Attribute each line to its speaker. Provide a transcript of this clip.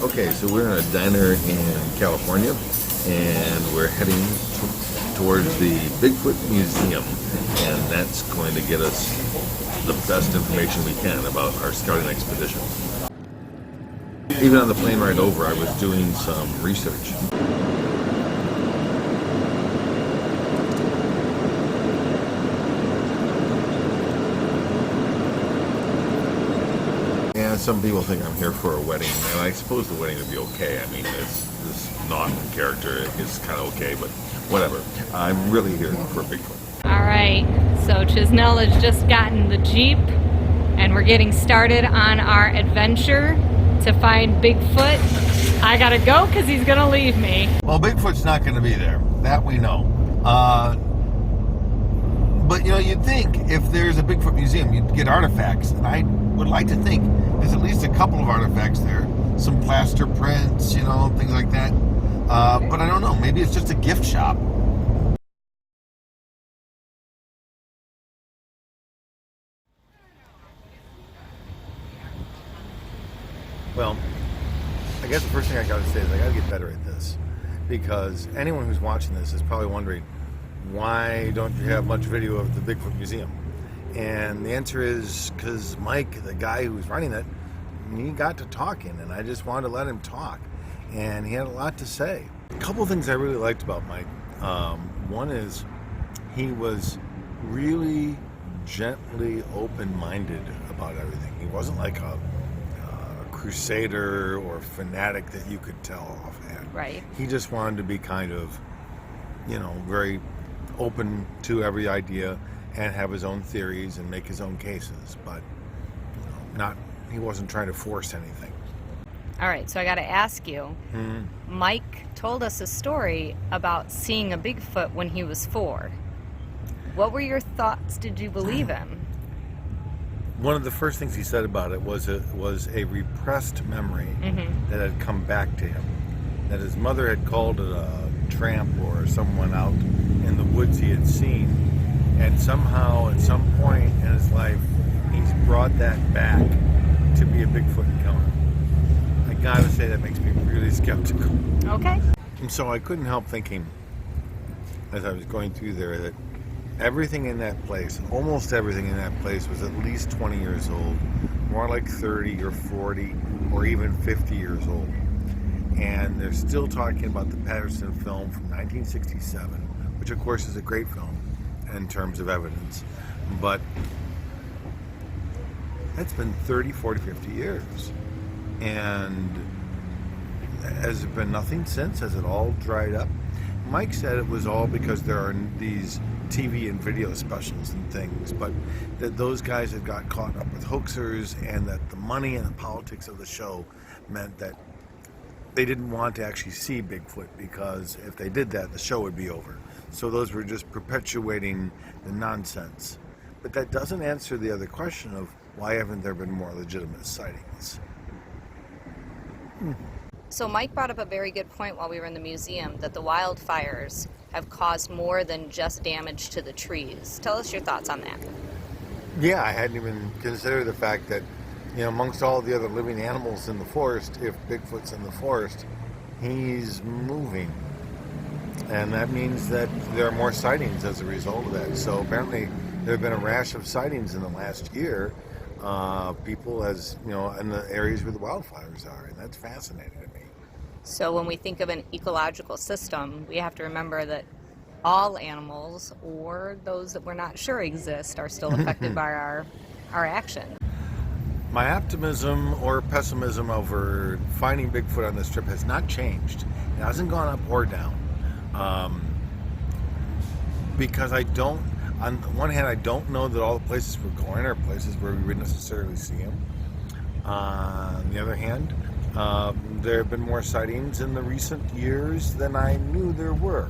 Speaker 1: Okay, so we're in a diner in California, and we're heading towards the Bigfoot Museum, and that's going to get us the best information we can about our scouting expedition. Even on the plane ride over, I was doing some research. And some people think I'm here for a wedding, and I suppose the wedding would be okay. I mean, this not character is kind of okay, but whatever. I'm really here for Bigfoot.
Speaker 2: All right, so Chisnell has just gotten the Jeep, and we're getting started on our adventure to find Bigfoot. I gotta go because he's gonna leave me.
Speaker 1: Well, Bigfoot's not going to be there. That we know. But you know, you'd think if there's a Bigfoot museum, you'd get artifacts, and I would like to think there's at least a couple of artifacts there, some plaster prints, you know, things like that. But I don't know. Maybe it's just a gift shop. Well, I guess the first thing I got to say is I got to get better at this, because anyone who's watching this is probably wondering, why don't you have much video of the Bigfoot Museum? And the answer is because Mike, the guy who's running it, he got to talking, and I just wanted to let him talk, and he had a lot to say. A couple of things I really liked about Mike. One is he was really gently open-minded about everything. He wasn't like a crusader or fanatic that you could tell offhand.
Speaker 2: Right.
Speaker 1: He just wanted to be kind of, you know, very open to every idea and have his own theories and make his own cases, but you know, he wasn't trying to force anything.
Speaker 2: All right, so I gotta ask you, Mike told us a story about seeing a Bigfoot when he was 4. What were your thoughts? Did you believe him?
Speaker 1: One of the first things he said about it was a repressed memory that had come back to him. That his mother had called it a tramp or someone out in the woods he had seen. And somehow, at some point in his life, he's brought that back to be a Bigfoot encounter. I gotta say, that makes me really skeptical.
Speaker 2: Okay.
Speaker 1: And so I couldn't help thinking, as I was going through there, that everything in that place, almost everything in that place, was at least 20 years old, more like 30 or 40 or even 50 years old. And they're still talking about the Patterson film from 1967, which of course is a great film in terms of evidence, but that's been 30, 40, 50 years. And has there been nothing since? Has it all dried up? Mike said it was all because there are these TV and video specials and things, but that those guys had got caught up with hoaxers, and that the money and the politics of the show meant that they didn't want to actually see Bigfoot, because if they did that, the show would be over. So those were just perpetuating the nonsense. But that doesn't answer the other question of why haven't there been more legitimate sightings?
Speaker 2: So Mike brought up a very good point while we were in the museum, that the wildfires have caused more than just damage to the trees. Tell us your thoughts on that.
Speaker 1: Yeah, I hadn't even considered the fact that, you know, amongst all the other living animals in the forest, if Bigfoot's in the forest, he's moving. And that means that there are more sightings as a result of that. So apparently there have been a rash of sightings in the last year. People, as you know, in the areas where the wildfires are, and that's fascinating to me.
Speaker 2: So when we think of an ecological system, we have to remember that all animals, or those that we're not sure exist, are still affected by our action.
Speaker 1: My optimism or pessimism over finding Bigfoot on this trip has not changed. It hasn't gone up or down. Because I don't, on the one hand, I don't know that all the places we're going are places where we would necessarily see him. On the other hand, there have been more sightings in the recent years than I knew there were.